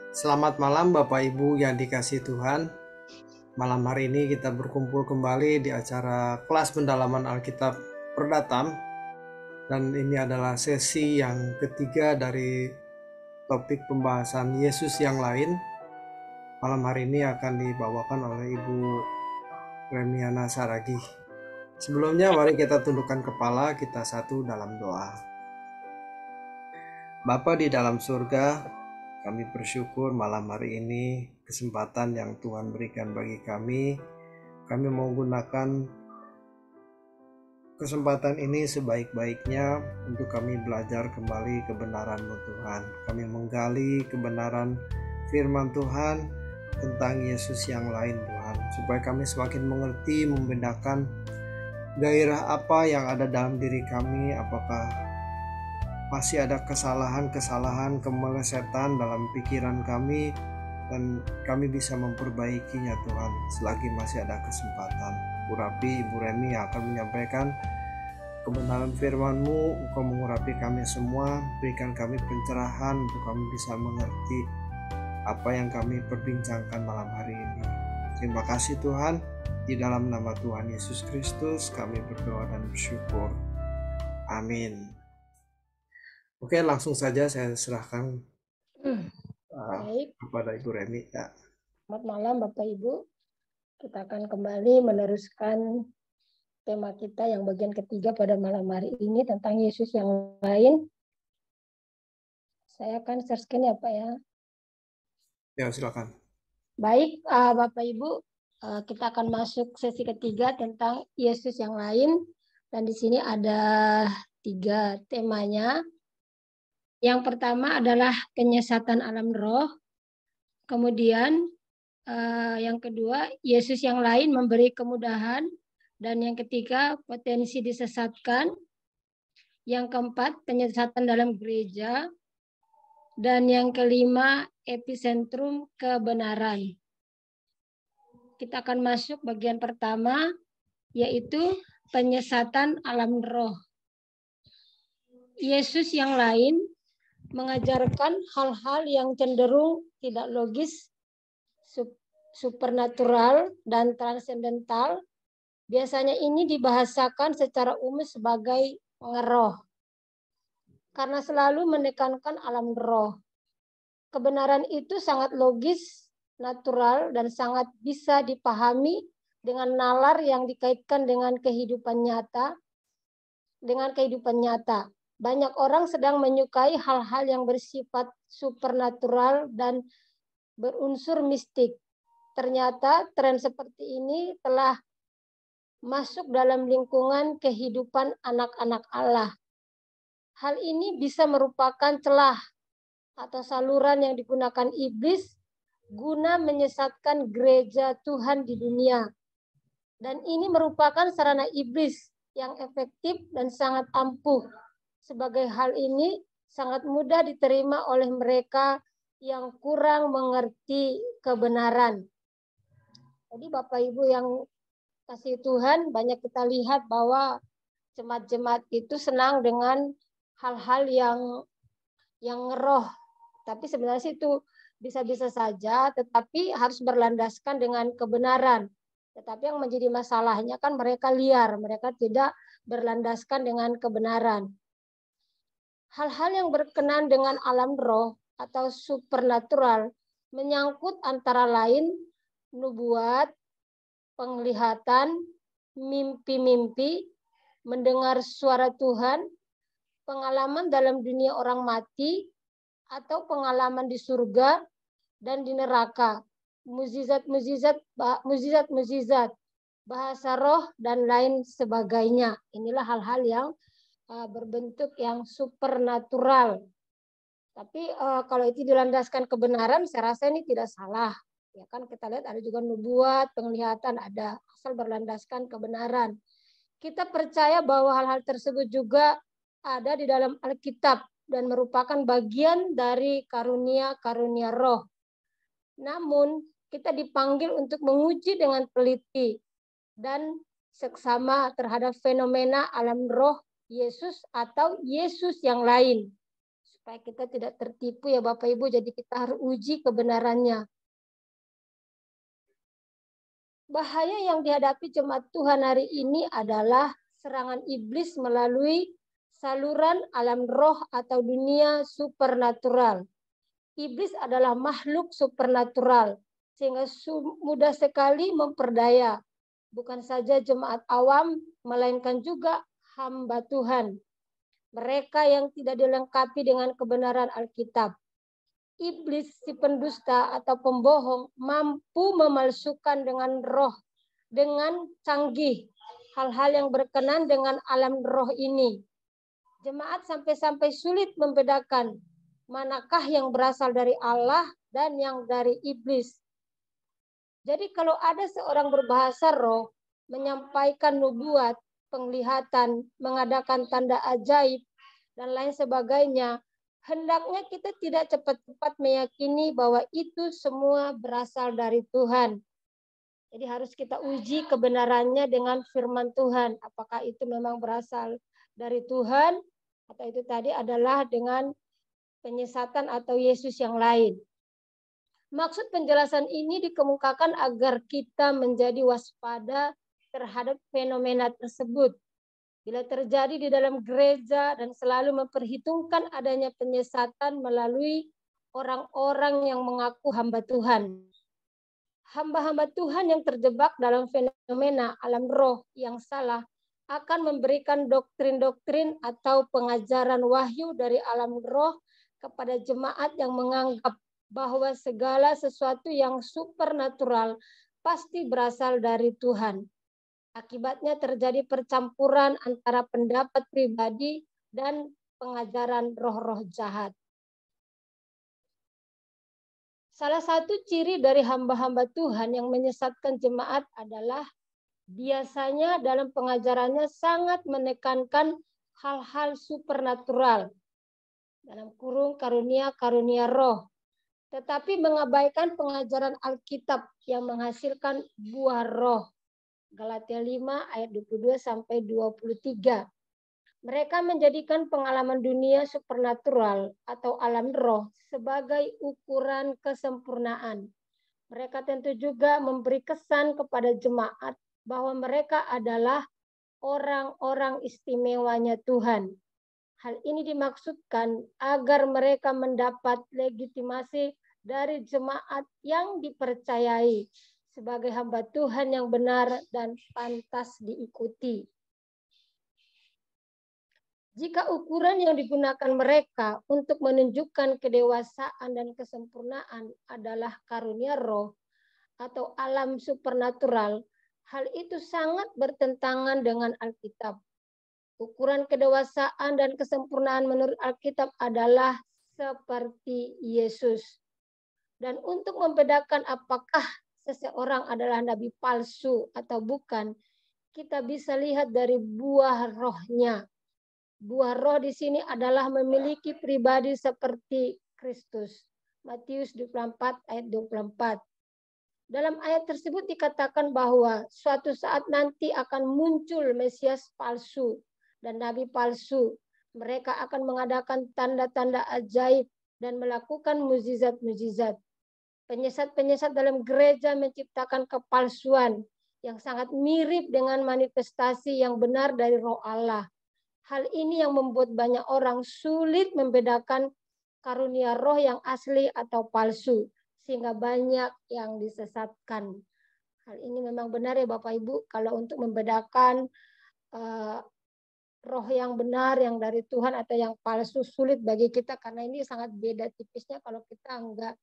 Selamat malam Bapak Ibu yang dikasihi Tuhan. Malam hari ini kita berkumpul kembali di acara kelas pendalaman Alkitab Perdatam. Dan ini adalah sesi yang ketiga dari topik pembahasan Yesus yang lain. Malam hari ini akan dibawakan oleh Ibu Remiana Saragi. Sebelumnya mari kita tundukkan kepala, kita satu dalam doa. Bapa di dalam surga, kami bersyukur malam hari ini kesempatan yang Tuhan berikan bagi kami. Kami mau gunakan kesempatan ini sebaik-baiknya untuk kami belajar kembali kebenaran-Mu Tuhan. Kami menggali kebenaran firman Tuhan tentang Yesus yang lain Tuhan. Supaya kami semakin mengerti, membedakan gairah apa yang ada dalam diri kami. Apakah masih ada kesalahan-kesalahan, kemelesetan dalam pikiran kami, dan kami bisa memperbaikinya Tuhan selagi masih ada kesempatan. Urapi Ibu Remi yang akan menyampaikan kebenaran firman-Mu. Engkau mengurapi kami semua, berikan kami pencerahan untuk kami bisa mengerti apa yang kami perbincangkan malam hari ini. Terima kasih Tuhan, di dalam nama Tuhan Yesus Kristus kami berdoa dan bersyukur. Amin. Oke, langsung saja saya serahkan Baik. kepada Ibu Remi. Ya. Selamat malam Bapak Ibu. Kita akan kembali meneruskan tema kita yang bagian ketiga pada malam hari ini tentang Yesus yang lain. Saya akan share screen ya Pak ya. Ya, silakan. Baik Bapak Ibu, kita akan masuk sesi ketiga tentang Yesus yang lain. Dan di sini ada 3 temanya. Yang pertama adalah penyesatan alam roh. Kemudian yang kedua, Yesus yang lain memberi kemudahan. Dan yang ketiga, potensi disesatkan. Yang keempat, penyesatan dalam gereja. Dan yang kelima, epicentrum kebenaran. Kita akan masuk bagian pertama, yaitu penyesatan alam roh. Yesus yang lain mengajarkan hal-hal yang cenderung tidak logis, supernatural, dan transendental. Biasanya ini dibahasakan secara umum sebagai pengeroh, karena selalu menekankan alam roh. Kebenaran itu sangat logis, natural, dan sangat bisa dipahami dengan nalar yang dikaitkan dengan kehidupan nyata. Banyak orang sedang menyukai hal-hal yang bersifat supernatural dan berunsur mistik. Ternyata tren seperti ini telah masuk dalam lingkungan kehidupan anak-anak Allah. Hal ini bisa merupakan celah atau saluran yang digunakan iblis guna menyesatkan gereja Tuhan di dunia. Dan ini merupakan sarana iblis yang efektif dan sangat ampuh. Sebagai hal ini sangat mudah diterima oleh mereka yang kurang mengerti kebenaran. Jadi Bapak Ibu yang kasih Tuhan, banyak kita lihat bahwa jemaat-jemaat itu senang dengan hal-hal yang ngeroh. Tapi sebenarnya itu bisa-bisa saja, tetapi harus berlandaskan dengan kebenaran. Tetapi yang menjadi masalahnya kan mereka liar, mereka tidak berlandaskan dengan kebenaran. Hal-hal yang berkenan dengan alam roh atau supernatural menyangkut antara lain nubuat, penglihatan, mimpi-mimpi, mendengar suara Tuhan, pengalaman dalam dunia orang mati, atau pengalaman di surga dan di neraka, mukjizat-mukjizat, bahasa roh, dan lain sebagainya. Inilah hal-hal yang berbentuk yang supernatural. Tapi kalau itu dilandaskan kebenaran, saya rasa ini tidak salah. Ya kan kita lihat ada juga nubuat, penglihatan ada, asal berlandaskan kebenaran. Kita percaya bahwa hal-hal tersebut juga ada di dalam Alkitab dan merupakan bagian dari karunia-karunia roh. Namun kita dipanggil untuk menguji dengan teliti dan seksama terhadap fenomena alam roh Yesus atau Yesus yang lain. supaya kita tidak tertipu ya Bapak Ibu. Jadi kita harus uji kebenarannya. Bahaya yang dihadapi jemaat Tuhan hari ini adalah serangan iblis melalui saluran alam roh atau dunia supernatural. Iblis adalah makhluk supernatural, sehingga mudah sekali memperdaya. Bukan saja jemaat awam, melainkan juga hamba Tuhan. Mereka yang tidak dilengkapi dengan kebenaran Alkitab. Iblis, si pendusta atau pembohong, mampu memalsukan dengan roh, dengan canggih, hal-hal yang berkenan dengan alam roh ini. Jemaat sampai-sampai sulit membedakan manakah yang berasal dari Allah dan yang dari iblis. Jadi kalau ada seorang berbahasa roh, menyampaikan nubuat, penglihatan, mengadakan tanda ajaib, dan lain sebagainya, hendaknya kita tidak cepat-cepat meyakini bahwa itu semua berasal dari Tuhan. Jadi harus kita uji kebenarannya dengan firman Tuhan. Apakah itu memang berasal dari Tuhan atau itu tadi adalah dengan penyesatan atau Yesus yang lain. Maksud penjelasan ini dikemukakan agar kita menjadi waspada terhadap fenomena tersebut. Bila terjadi di dalam gereja dan selalu memperhitungkan adanya penyesatan melalui orang-orang yang mengaku hamba Tuhan. Hamba-hamba Tuhan yang terjebak dalam fenomena alam roh yang salah akan memberikan doktrin-doktrin atau pengajaran wahyu dari alam roh kepada jemaat yang menganggap bahwa segala sesuatu yang supernatural pasti berasal dari Tuhan. Akibatnya terjadi percampuran antara pendapat pribadi dan pengajaran roh-roh jahat. Salah satu ciri dari hamba-hamba Tuhan yang menyesatkan jemaat adalah biasanya dalam pengajarannya sangat menekankan hal-hal supernatural, dalam kurung karunia-karunia roh, tetapi mengabaikan pengajaran Alkitab yang menghasilkan buah roh. Galatia 5 ayat 22 sampai 23. Mereka menjadikan pengalaman dunia supernatural atau alam roh sebagai ukuran kesempurnaan. Mereka tentu juga memberi kesan kepada jemaat bahwa mereka adalah orang-orang istimewanya Tuhan. Hal ini dimaksudkan agar mereka mendapat legitimasi dari jemaat yang dipercayai sebagai hamba Tuhan yang benar dan pantas diikuti. Jika ukuran yang digunakan mereka untuk menunjukkan kedewasaan dan kesempurnaan adalah karunia roh atau alam supernatural, hal itu sangat bertentangan dengan Alkitab. Ukuran kedewasaan dan kesempurnaan menurut Alkitab adalah seperti Yesus. Dan untuk membedakan apakah seseorang adalah nabi palsu atau bukan, kita bisa lihat dari buah rohnya. Buah roh di sini adalah memiliki pribadi seperti Kristus. Matius 24 ayat 24. Dalam ayat tersebut dikatakan bahwa suatu saat nanti akan muncul Mesias palsu dan nabi palsu. Mereka akan mengadakan tanda-tanda ajaib dan melakukan mukjizat-mukjizat. Penyesat-penyesat dalam gereja menciptakan kepalsuan yang sangat mirip dengan manifestasi yang benar dari Roh Allah. Hal ini yang membuat banyak orang sulit membedakan karunia roh yang asli atau palsu, sehingga banyak yang disesatkan. Hal ini memang benar ya Bapak Ibu, kalau untuk membedakan roh yang benar, yang dari Tuhan atau yang palsu sulit bagi kita, karena ini sangat beda tipisnya kalau kita enggak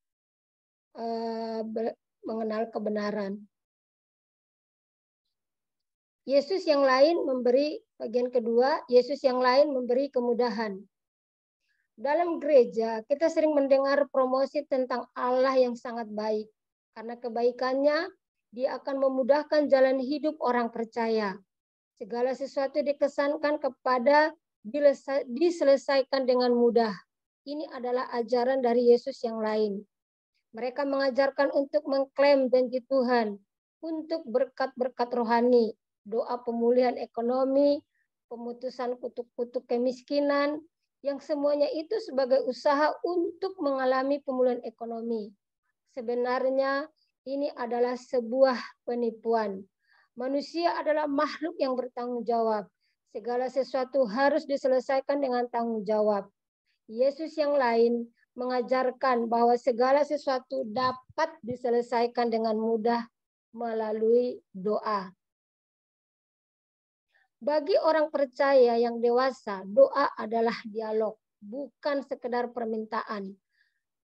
mengenal kebenaran. Yesus yang lain memberi, bagian kedua, Yesus yang lain memberi kemudahan. Dalam gereja, kita sering mendengar promosi tentang Allah yang sangat baik. Karena kebaikannya, Dia akan memudahkan jalan hidup orang percaya. Segala sesuatu dikesankan kepada diselesaikan dengan mudah. Ini adalah ajaran dari Yesus yang lain. Mereka mengajarkan untuk mengklaim janji Tuhan, untuk berkat-berkat rohani, doa pemulihan ekonomi, pemutusan kutuk-kutuk kemiskinan, yang semuanya itu sebagai usaha untuk mengalami pemulihan ekonomi. Sebenarnya ini adalah sebuah penipuan. Manusia adalah makhluk yang bertanggung jawab. Segala sesuatu harus diselesaikan dengan tanggung jawab. Yesus yang lain mengajarkan bahwa segala sesuatu dapat diselesaikan dengan mudah melalui doa. Bagi orang percaya yang dewasa, doa adalah dialog, bukan sekedar permintaan.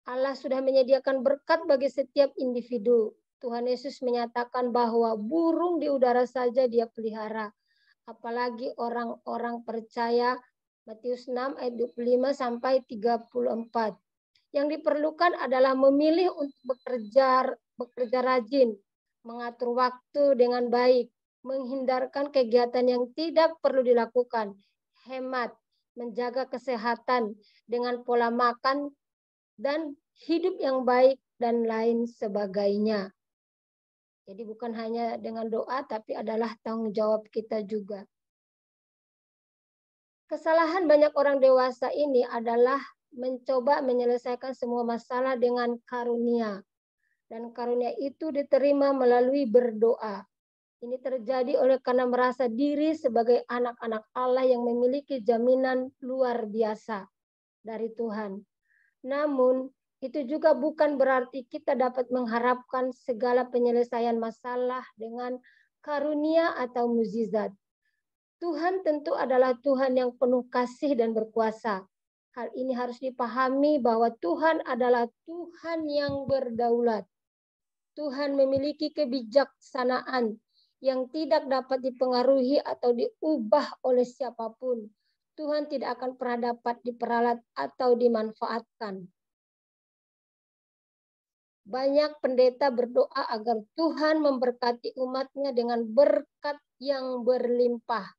Allah sudah menyediakan berkat bagi setiap individu. Tuhan Yesus menyatakan bahwa burung di udara saja Dia pelihara. Apalagi orang-orang percaya, Matius 6 ayat 25 sampai 34. Yang diperlukan adalah memilih untuk bekerja rajin, mengatur waktu dengan baik, menghindarkan kegiatan yang tidak perlu dilakukan, hemat, menjaga kesehatan dengan pola makan dan hidup yang baik dan lain sebagainya. Jadi bukan hanya dengan doa, tapi adalah tanggung jawab kita juga. Kesalahan banyak orang dewasa ini adalah mencoba menyelesaikan semua masalah dengan karunia. Dan karunia itu diterima melalui berdoa. Ini terjadi oleh karena merasa diri sebagai anak-anak Allah yang memiliki jaminan luar biasa dari Tuhan. Namun, itu juga bukan berarti kita dapat mengharapkan segala penyelesaian masalah dengan karunia atau mukjizat. Tuhan tentu adalah Tuhan yang penuh kasih dan berkuasa. Hal ini harus dipahami bahwa Tuhan adalah Tuhan yang berdaulat. Tuhan memiliki kebijaksanaan yang tidak dapat dipengaruhi atau diubah oleh siapapun. Tuhan tidak akan pernah dapat diperalat atau dimanfaatkan. Banyak pendeta berdoa agar Tuhan memberkati umatnya dengan berkat yang berlimpah.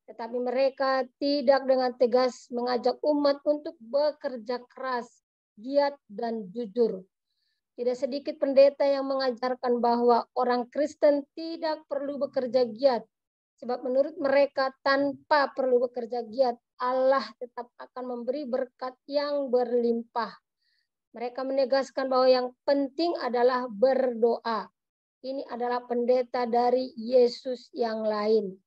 Tetapi mereka tidak dengan tegas mengajak umat untuk bekerja keras, giat, dan jujur. Tidak sedikit pendeta yang mengajarkan bahwa orang Kristen tidak perlu bekerja giat. Sebab menurut mereka tanpa perlu bekerja giat, Allah tetap akan memberi berkat yang berlimpah. Mereka menegaskan bahwa yang penting adalah berdoa. Ini adalah pendeta dari Yesus yang lain.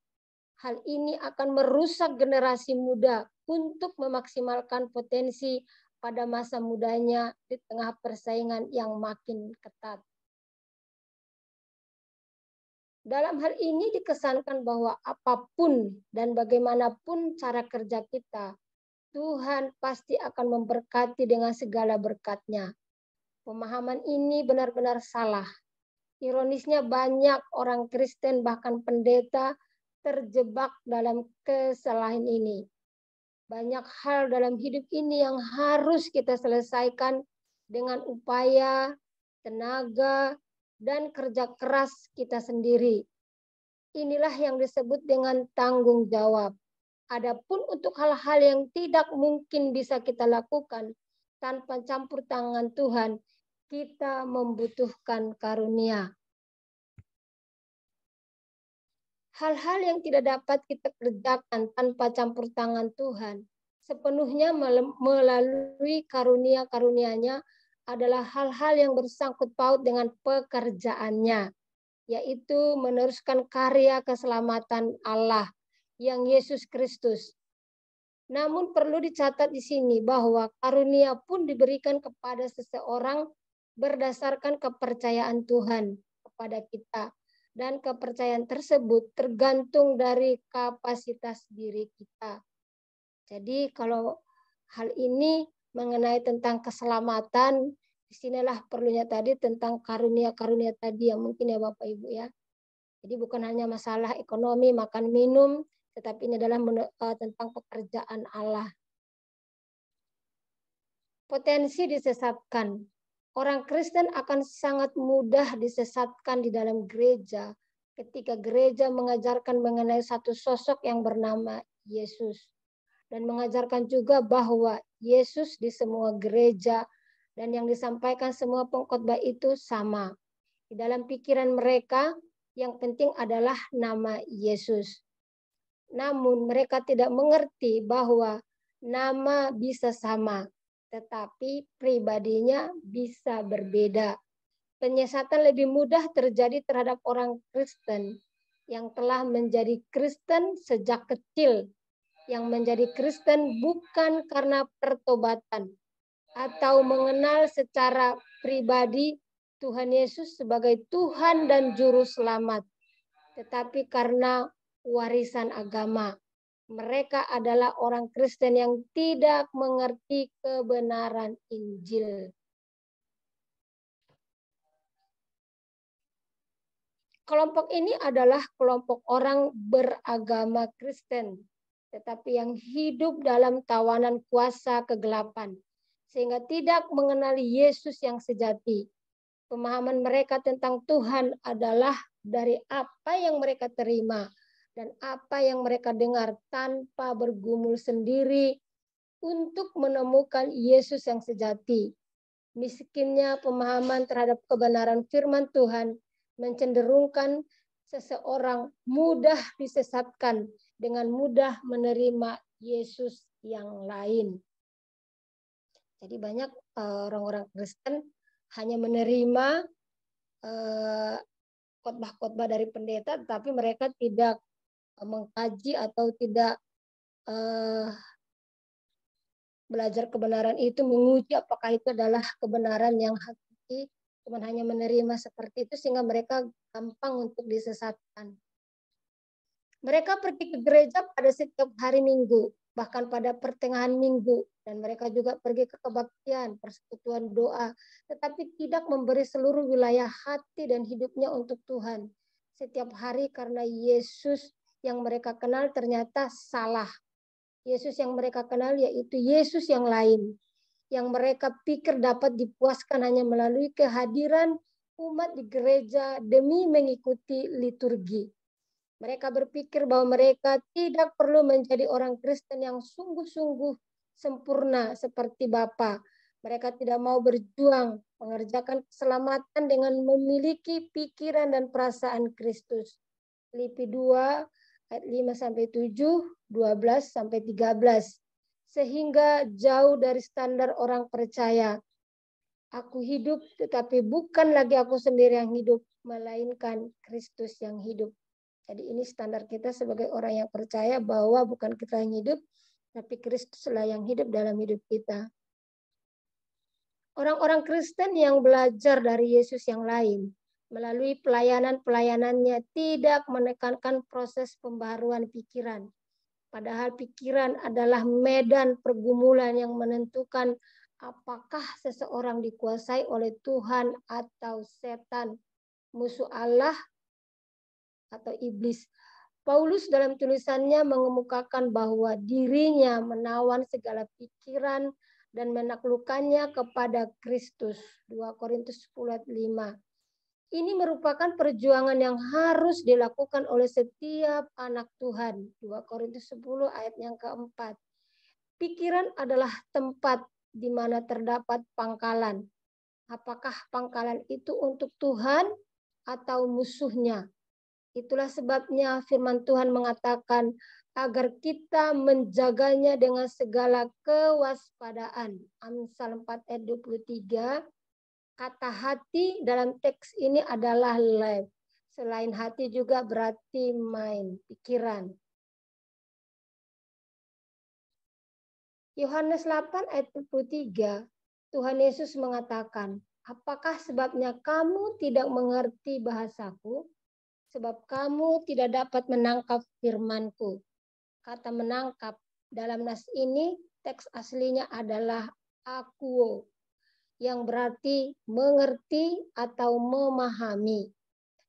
Hal ini akan merusak generasi muda untuk memaksimalkan potensi pada masa mudanya di tengah persaingan yang makin ketat. Dalam hal ini dikesankan bahwa apapun dan bagaimanapun cara kerja kita, Tuhan pasti akan memberkati dengan segala berkat-Nya. Pemahaman ini benar-benar salah. Ironisnya banyak orang Kristen bahkan pendeta terjebak dalam kesalahan ini. Banyak hal dalam hidup ini yang harus kita selesaikan dengan upaya, tenaga, dan kerja keras kita sendiri. Inilah yang disebut dengan tanggung jawab. Adapun untuk hal-hal yang tidak mungkin bisa kita lakukan tanpa campur tangan Tuhan, kita membutuhkan karunia. Hal-hal yang tidak dapat kita kerjakan tanpa campur tangan Tuhan, sepenuhnya melalui karunia-karunia-Nya adalah hal-hal yang bersangkut paut dengan pekerjaannya, yaitu meneruskan karya keselamatan Allah yang Yesus Kristus. Namun perlu dicatat di sini bahwa karunia pun diberikan kepada seseorang berdasarkan kepercayaan Tuhan kepada kita. Dan kepercayaan tersebut tergantung dari kapasitas diri kita. Jadi kalau hal ini mengenai tentang keselamatan, disinilah perlunya tadi tentang karunia-karunia tadi yang mungkin ya Bapak Ibu ya. Jadi bukan hanya masalah ekonomi, makan, minum, tetapi ini adalah tentang pekerjaan Allah. Potensi disesatkan. Orang Kristen akan sangat mudah disesatkan di dalam gereja ketika gereja mengajarkan mengenai satu sosok yang bernama Yesus. Dan mengajarkan juga bahwa Yesus di semua gereja dan yang disampaikan semua pengkhotbah itu sama. Di dalam pikiran mereka yang penting adalah nama Yesus. Namun mereka tidak mengerti bahwa Nama bisa sama, tetapi pribadinya bisa berbeda. Penyesatan lebih mudah terjadi terhadap orang Kristen yang telah menjadi Kristen sejak kecil, yang menjadi Kristen bukan karena pertobatan atau mengenal secara pribadi Tuhan Yesus sebagai Tuhan dan Juru Selamat, tetapi karena warisan agama. Mereka adalah orang Kristen yang tidak mengerti kebenaran Injil. Kelompok ini adalah kelompok orang beragama Kristen, tetapi yang hidup dalam tawanan kuasa kegelapan, sehingga tidak mengenali Yesus yang sejati. Pemahaman mereka tentang Tuhan adalah dari apa yang mereka terima dan apa yang mereka dengar tanpa bergumul sendiri untuk menemukan Yesus yang sejati. Miskinnya pemahaman terhadap kebenaran firman Tuhan mencenderungkan seseorang mudah disesatkan dengan mudah menerima Yesus yang lain. Jadi banyak orang-orang Kristen hanya menerima khotbah-khotbah dari pendeta, tapi mereka tidak mengkaji atau tidak belajar kebenaran itu, menguji apakah itu adalah kebenaran yang hakiki, cuma hanya menerima seperti itu sehingga mereka gampang untuk disesatkan. Mereka pergi ke gereja pada setiap hari Minggu, bahkan pada pertengahan minggu, dan mereka juga pergi ke kebaktian, persekutuan doa, tetapi tidak memberi seluruh wilayah hati dan hidupnya untuk Tuhan setiap hari, karena Yesus yang mereka kenal ternyata salah. Yesus yang mereka kenal yaitu Yesus yang lain, yang mereka pikir dapat dipuaskan hanya melalui kehadiran umat di gereja demi mengikuti liturgi. Mereka berpikir bahwa mereka tidak perlu menjadi orang Kristen yang sungguh-sungguh sempurna seperti Bapa. Mereka tidak mau berjuang mengerjakan keselamatan dengan memiliki pikiran dan perasaan Kristus. Filipi 2 ayat 5-7, 12-13. Sehingga jauh dari standar orang percaya. Aku hidup, tetapi bukan lagi aku sendiri yang hidup, melainkan Kristus yang hidup. Jadi ini standar kita sebagai orang yang percaya bahwa bukan kita yang hidup, tapi Kristuslah yang hidup dalam hidup kita. Orang-orang Kristen yang belajar dari Yesus yang lain, melalui pelayanan-pelayanannya tidak menekankan proses pembaharuan pikiran. Padahal pikiran adalah medan pergumulan yang menentukan apakah seseorang dikuasai oleh Tuhan atau setan, musuh Allah atau iblis. Paulus dalam tulisannya mengemukakan bahwa dirinya menawan segala pikiran dan menaklukkannya kepada Kristus. 2 Korintus 10 ayat 5. Ini merupakan perjuangan yang harus dilakukan oleh setiap anak Tuhan. 2 Korintus 10 ayat yang keempat. Pikiran adalah tempat di mana terdapat pangkalan. Apakah pangkalan itu untuk Tuhan atau musuhnya? Itulah sebabnya firman Tuhan mengatakan agar kita menjaganya dengan segala kewaspadaan. Amsal 4 ayat 23. Kata hati dalam teks ini adalah life. Selain hati juga berarti mind, pikiran. Yohanes 8 ayat 23, Tuhan Yesus mengatakan, apakah sebabnya kamu tidak mengerti bahasaku? Sebab kamu tidak dapat menangkap firman-Ku. Kata menangkap dalam nas ini, teks aslinya adalah akuo, yang berarti mengerti atau memahami.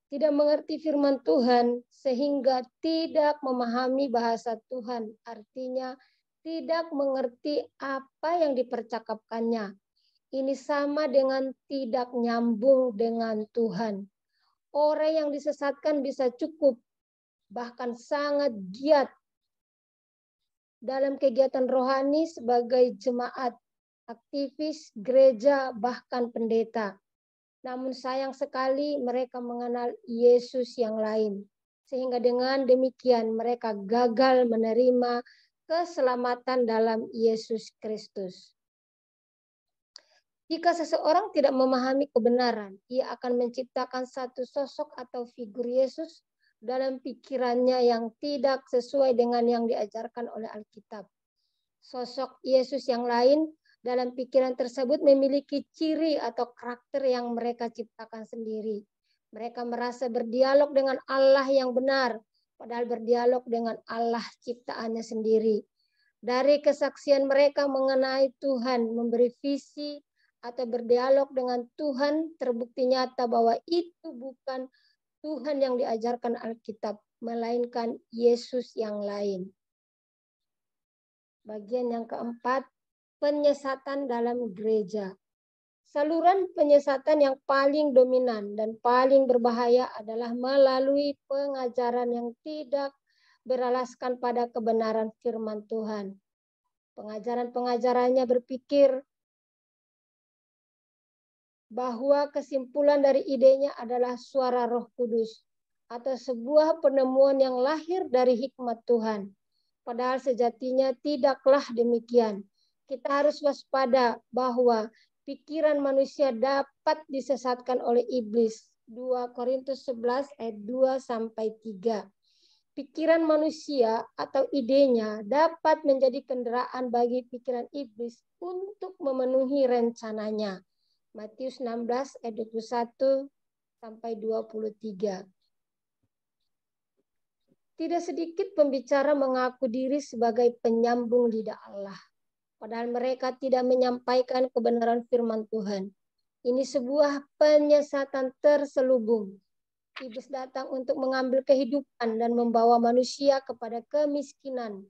Tidak mengerti firman Tuhan sehingga tidak memahami bahasa Tuhan. Artinya tidak mengerti apa yang dipercakapkannya. Ini sama dengan tidak nyambung dengan Tuhan. Orang yang disesatkan bisa cukup, bahkan sangat giat dalam kegiatan rohani sebagai jemaat, aktivis, gereja, bahkan pendeta. Namun sayang sekali mereka mengenal Yesus yang lain. Sehingga dengan demikian mereka gagal menerima keselamatan dalam Yesus Kristus. Jika seseorang tidak memahami kebenaran, ia akan menciptakan satu sosok atau figur Yesus dalam pikirannya yang tidak sesuai dengan yang diajarkan oleh Alkitab. Sosok Yesus yang lain dalam pikiran tersebut memiliki ciri atau karakter yang mereka ciptakan sendiri. Mereka merasa berdialog dengan Allah yang benar, padahal berdialog dengan Allah ciptaannya sendiri. Dari kesaksian mereka mengenai Tuhan, memberi visi atau berdialog dengan Tuhan, terbukti nyata bahwa itu bukan Tuhan yang diajarkan Alkitab, melainkan Yesus yang lain. Bagian yang keempat, penyesatan dalam gereja. Saluran penyesatan yang paling dominan dan paling berbahaya adalah melalui pengajaran yang tidak beralaskan pada kebenaran firman Tuhan. Pengajaran-pengajarannya berpikir bahwa kesimpulan dari idenya adalah suara Roh Kudus atau sebuah penemuan yang lahir dari hikmat Tuhan. Padahal sejatinya tidaklah demikian. Kita harus waspada bahwa pikiran manusia dapat disesatkan oleh iblis. 2 Korintus 11 ayat 2 sampai 3. Pikiran manusia atau idenya dapat menjadi kendaraan bagi pikiran iblis untuk memenuhi rencananya. Matius 16 ayat 21 sampai 23. Tidak sedikit pembicara mengaku diri sebagai penyambung lidah Allah, padahal mereka tidak menyampaikan kebenaran firman Tuhan. Ini sebuah penyesatan terselubung. Iblis datang untuk mengambil kehidupan dan membawa manusia kepada kemiskinan,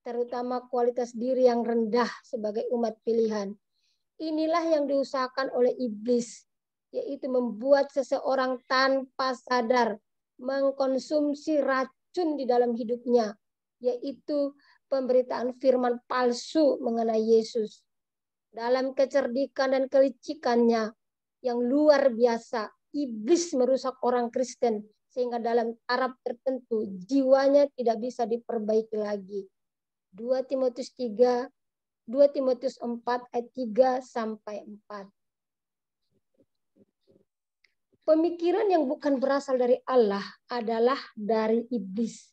terutama kualitas diri yang rendah sebagai umat pilihan. Inilah yang diusahakan oleh iblis, yaitu membuat seseorang tanpa sadar mengkonsumsi racun di dalam hidupnya, yaitu pemberitaan firman palsu mengenai Yesus. Dalam kecerdikan dan kelicikannya yang luar biasa, iblis merusak orang Kristen sehingga dalam taraf tertentu jiwanya tidak bisa diperbaiki lagi. 2 Timotius 4 ayat 3 sampai 4. Pemikiran yang bukan berasal dari Allah adalah dari iblis.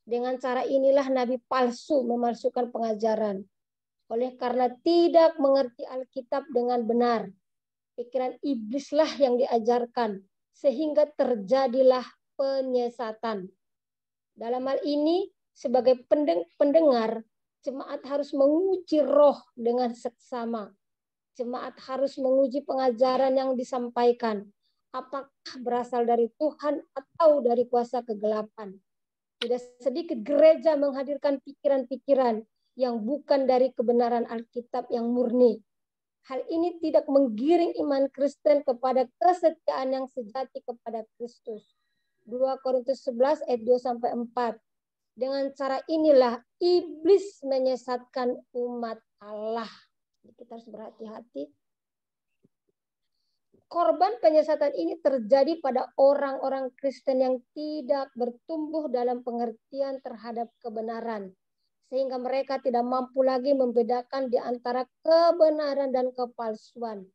Dengan cara inilah nabi palsu memalsukan pengajaran. Oleh karena tidak mengerti Alkitab dengan benar, pikiran iblislah yang diajarkan sehingga terjadilah penyesatan. Dalam hal ini sebagai pendengar, jemaat harus menguji roh dengan seksama. Jemaat harus menguji pengajaran yang disampaikan. Apakah berasal dari Tuhan atau dari kuasa kegelapan. Tidak sedikit gereja menghadirkan pikiran-pikiran yang bukan dari kebenaran Alkitab yang murni. Hal ini tidak menggiring iman Kristen kepada kesetiaan yang sejati kepada Kristus. 2 Korintus 11 ayat 2 sampai 4. Dengan cara inilah iblis menyesatkan umat Allah. Kita harus berhati-hati. Korban penyesatan ini terjadi pada orang-orang Kristen yang tidak bertumbuh dalam pengertian terhadap kebenaran, sehingga mereka tidak mampu lagi membedakan di antara kebenaran dan kepalsuan.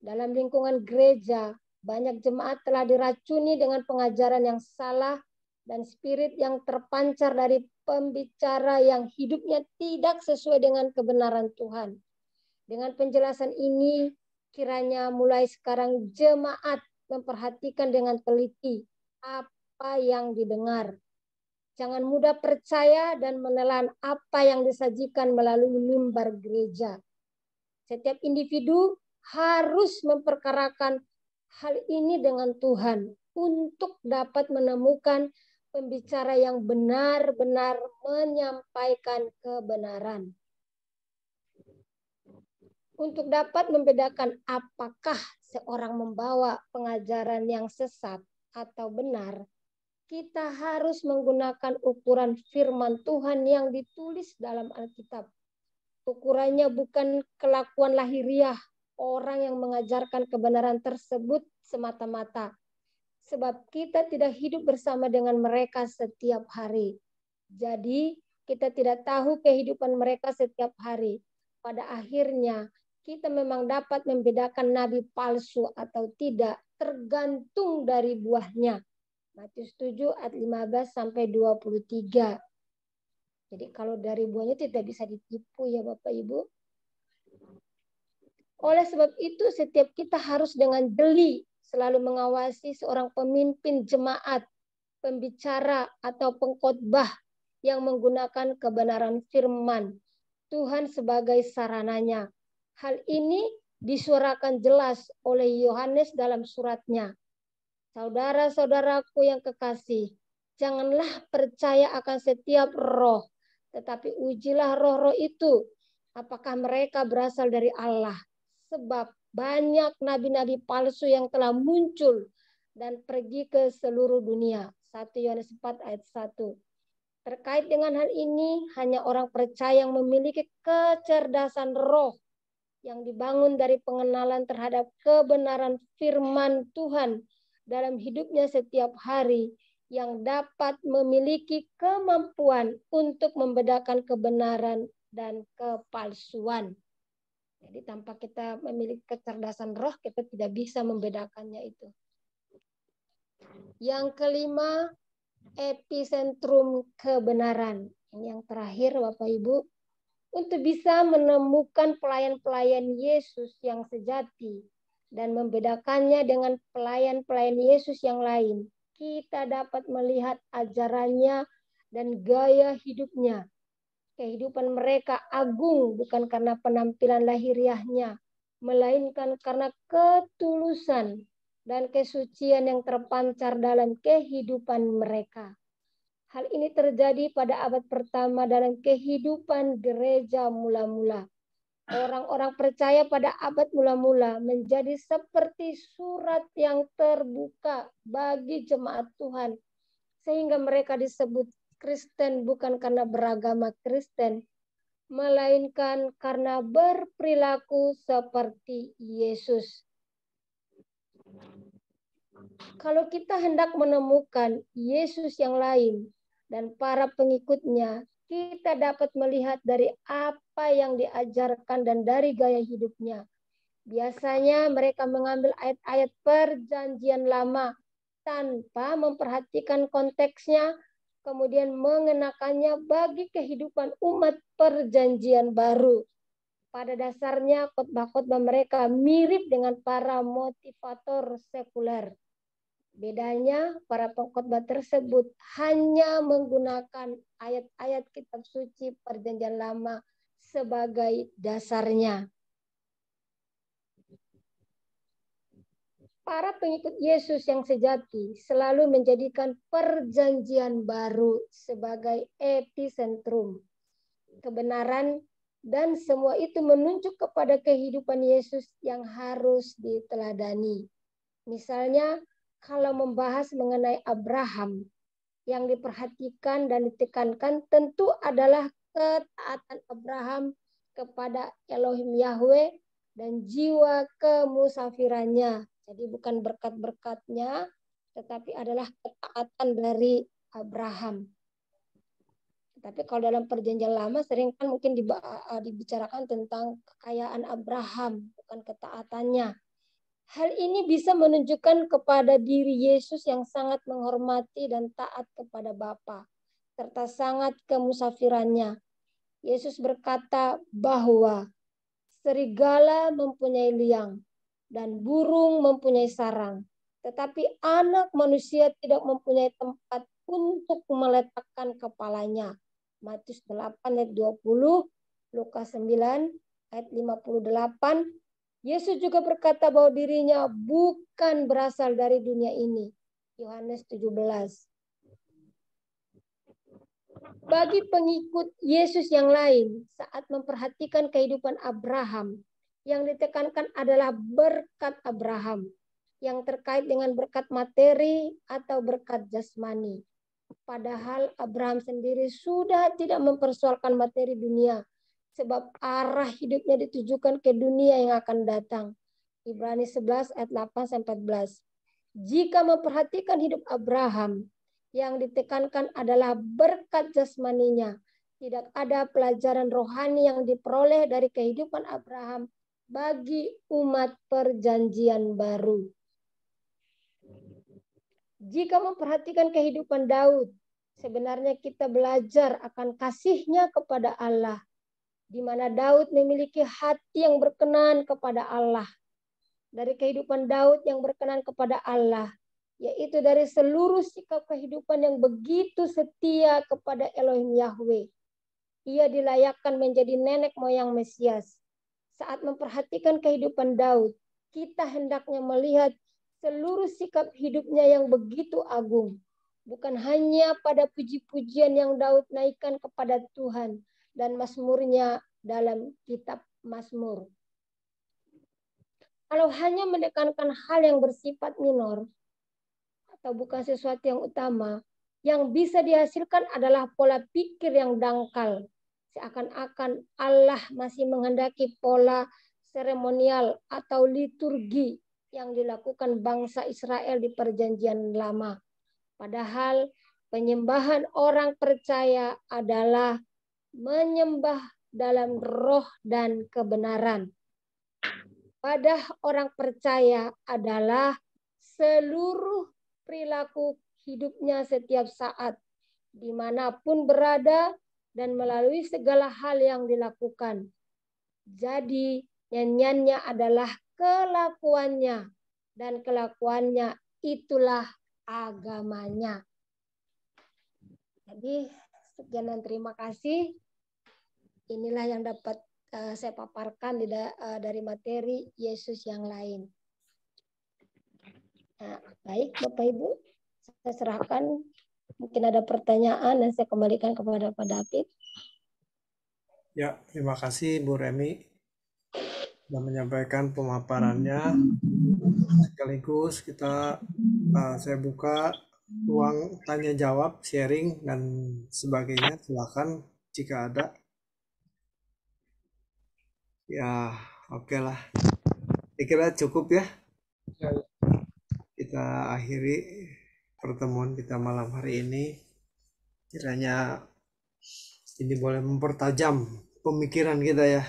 Dalam lingkungan gereja, banyak jemaat telah diracuni dengan pengajaran yang salah dan spirit yang terpancar dari pembicara yang hidupnya tidak sesuai dengan kebenaran Tuhan. Dengan penjelasan ini, kiranya mulai sekarang jemaat memperhatikan dengan teliti apa yang didengar. Jangan mudah percaya dan menelan apa yang disajikan melalui mimbar gereja. Setiap individu harus memperkarakan hal ini dengan Tuhan untuk dapat menemukan pembicara yang benar-benar menyampaikan kebenaran. Untuk dapat membedakan apakah seorang membawa pengajaran yang sesat atau benar, kita harus menggunakan ukuran firman Tuhan yang ditulis dalam Alkitab. Ukurannya bukan kelakuan lahiriah orang yang mengajarkan kebenaran tersebut semata-mata. Sebab kita tidak hidup bersama dengan mereka setiap hari. Jadi Kita tidak tahu kehidupan mereka setiap hari. Pada akhirnya, kita memang dapat membedakan nabi palsu atau tidak, tergantung dari buahnya. Matius 7 ayat 15 sampai 23. Jadi kalau dari buahnya tidak bisa ditipu ya Bapak Ibu. Oleh sebab itu setiap kita harus dengan jeli selalu mengawasi seorang pemimpin jemaat, pembicara atau pengkhotbah yang menggunakan kebenaran firman Tuhan sebagai sarananya. Hal ini disuarakan jelas oleh Yohanes dalam suratnya. Saudara-saudaraku yang kekasih, janganlah percaya akan setiap roh, tetapi ujilah roh-roh itu, apakah mereka berasal dari Allah. Sebab banyak nabi-nabi palsu yang telah muncul dan pergi ke seluruh dunia. 1 Yohanes 4 ayat 1. Terkait dengan hal ini, hanya orang percaya yang memiliki kecerdasan roh yang dibangun dari pengenalan terhadap kebenaran firman Tuhan dalam hidupnya setiap hari yang dapat memiliki kemampuan untuk membedakan kebenaran dan kepalsuan. Jadi tanpa kita memiliki kecerdasan roh, kita tidak bisa membedakannya itu. Yang kelima, epicentrum kebenaran. Ini yang terakhir Bapak Ibu. Untuk bisa menemukan pelayan-pelayan Yesus yang sejati dan membedakannya dengan pelayan-pelayan Yesus yang lain, kita dapat melihat ajarannya dan gaya hidupnya. Kehidupan mereka agung bukan karena penampilan lahiriahnya, melainkan karena ketulusan dan kesucian yang terpancar dalam kehidupan mereka. Hal ini terjadi pada abad pertama dalam kehidupan gereja mula-mula. Orang-orang percaya pada abad mula-mula menjadi seperti surat yang terbuka bagi jemaat Tuhan, sehingga mereka disebut Kristen bukan karena beragama Kristen, melainkan karena berperilaku seperti Yesus. Kalau kita hendak menemukan Yesus yang lain dan para pengikutnya, kita dapat melihat dari apa yang diajarkan dan dari gaya hidupnya. Biasanya mereka mengambil ayat-ayat perjanjian lama tanpa memperhatikan konteksnya, kemudian mengenakannya bagi kehidupan umat perjanjian baru. Pada dasarnya khotbah-khotbah mereka mirip dengan para motivator sekuler. Bedanya para pengkhotbah tersebut hanya menggunakan ayat-ayat kitab suci perjanjian lama sebagai dasarnya. Para pengikut Yesus yang sejati selalu menjadikan perjanjian baru sebagai epicentrum kebenaran, dan semua itu menunjuk kepada kehidupan Yesus yang harus diteladani. Misalnya, kalau membahas mengenai Abraham, yang diperhatikan dan ditekankan tentu adalah ketaatan Abraham kepada Elohim Yahweh dan jiwa kemusafirannya. Jadi bukan berkat-berkatnya, tetapi adalah ketaatan dari Abraham. Tapi kalau dalam perjanjian lama sering kan mungkin dibicarakan tentang kekayaan Abraham, bukan ketaatannya. Hal ini bisa menunjukkan kepada diri Yesus yang sangat menghormati dan taat kepada Bapa, serta sangat kemusafirannya. Yesus berkata bahwa serigala mempunyai liang dan burung mempunyai sarang, tetapi anak manusia tidak mempunyai tempat untuk meletakkan kepalanya. Matius 8 ayat 20, Lukas 9 ayat 58. Yesus juga berkata bahwa dirinya bukan berasal dari dunia ini. Yohanes 17. Bagi pengikut Yesus yang lain, saat memperhatikan kehidupan Abraham, yang ditekankan adalah berkat Abraham, yang terkait dengan berkat materi atau berkat jasmani. Padahal Abraham sendiri sudah tidak mempersoalkan materi dunia, sebab arah hidupnya ditujukan ke dunia yang akan datang. Ibrani 11 ayat 8-14. Jika memperhatikan hidup Abraham, yang ditekankan adalah berkat jasmaninya, tidak ada pelajaran rohani yang diperoleh dari kehidupan Abraham bagi umat perjanjian baru. Jika memperhatikan kehidupan Daud, sebenarnya kita belajar akan kasihnya kepada Allah, di mana Daud memiliki hati yang berkenan kepada Allah. Dari kehidupan Daud yang berkenan kepada Allah, yaitu dari seluruh sikap kehidupan yang begitu setia kepada Elohim Yahweh. Ia dilayakkan menjadi nenek moyang Mesias. Saat memperhatikan kehidupan Daud, kita hendaknya melihat seluruh sikap hidupnya yang begitu agung. Bukan hanya pada puji-pujian yang Daud naikkan kepada Tuhan dan mazmurnya dalam kitab Mazmur. Kalau hanya menekankan hal yang bersifat minor atau bukan sesuatu yang utama, yang bisa dihasilkan adalah pola pikir yang dangkal. Seakan-akan Allah masih menghendaki pola seremonial atau liturgi yang dilakukan bangsa Israel di Perjanjian Lama. Padahal penyembahan orang percaya adalah menyembah dalam roh dan kebenaran. Pada orang percaya adalah seluruh perilaku hidupnya setiap saat, dimanapun berada, dan melalui segala hal yang dilakukan. Jadi nyanyiannya adalah kelakuannya, dan kelakuannya itulah agamanya. Jadi sekian dan terima kasih. Inilah yang dapat saya paparkan dari materi Yesus yang lain. Nah, baik Bapak Ibu, saya serahkan. Mungkin ada pertanyaan dan saya kembalikan kepada Pak David. Ya, terima kasih Bu Remi sudah menyampaikan pemaparannya. Sekaligus saya buka ruang tanya jawab, sharing dan sebagainya. Silakan jika ada. Ya, oke lah. Saya kira cukup ya. Kita akhiri pertemuan kita malam hari ini. Kiranya ini boleh mempertajam pemikiran kita ya.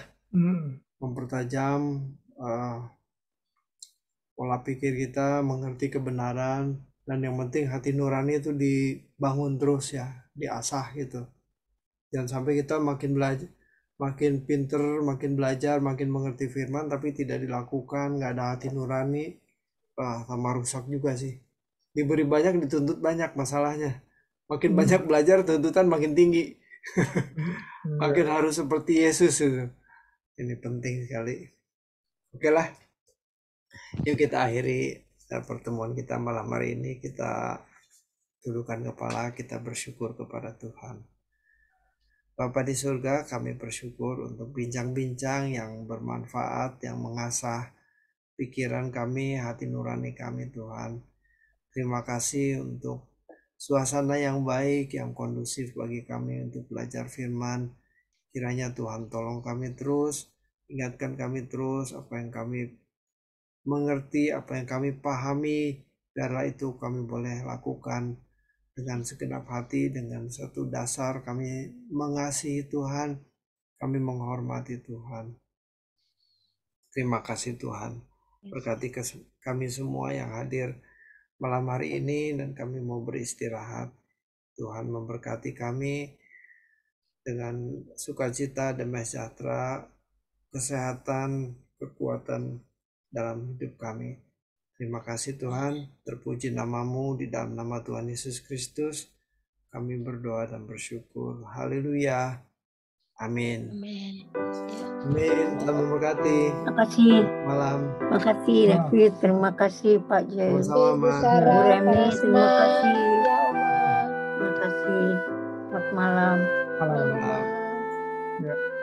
Mempertajam pola pikir kita, mengerti kebenaran, dan yang penting hati nurani itu dibangun terus ya, diasah gitu. Jangan sampai kita makin belajar, makin pinter, makin belajar, makin mengerti firman, tapi tidak dilakukan, nggak ada hati nurani, sama rusak juga sih. Diberi banyak, dituntut banyak masalahnya. Makin banyak belajar, tuntutan makin tinggi. Makin harus seperti Yesus itu. Ini penting sekali. Oke lah. Yuk kita akhiri pertemuan kita malam hari ini. Kita tundukkan kepala, kita bersyukur kepada Tuhan. Bapa di surga, kami bersyukur untuk bincang-bincang yang bermanfaat, yang mengasah pikiran kami, hati nurani kami Tuhan. Terima kasih untuk suasana yang baik, yang kondusif bagi kami untuk belajar firman. Kiranya Tuhan tolong kami terus, ingatkan kami terus apa yang kami mengerti, apa yang kami pahami, biarlah itu kami boleh lakukan dengan segenap hati, dengan satu dasar kami mengasihi Tuhan, kami menghormati Tuhan. Terima kasih Tuhan, berkati kami semua yang hadir malam hari ini dan kami mau beristirahat. Tuhan memberkati kami dengan sukacita, damai sejahtera, kesehatan, kekuatan dalam hidup kami. Terima kasih Tuhan, terpuji namamu di dalam nama Tuhan Yesus Kristus. Kami berdoa dan bersyukur. Haleluya. Amin. Amin. Amin. Tuhan memberkati. Terima kasih. Malam. Terima kasih David. Terima kasih Pak Jai. Sama-sama. Bu Remi, terima kasih. Ya Oma. Terima kasih. Selamat malam. Malam. Ya.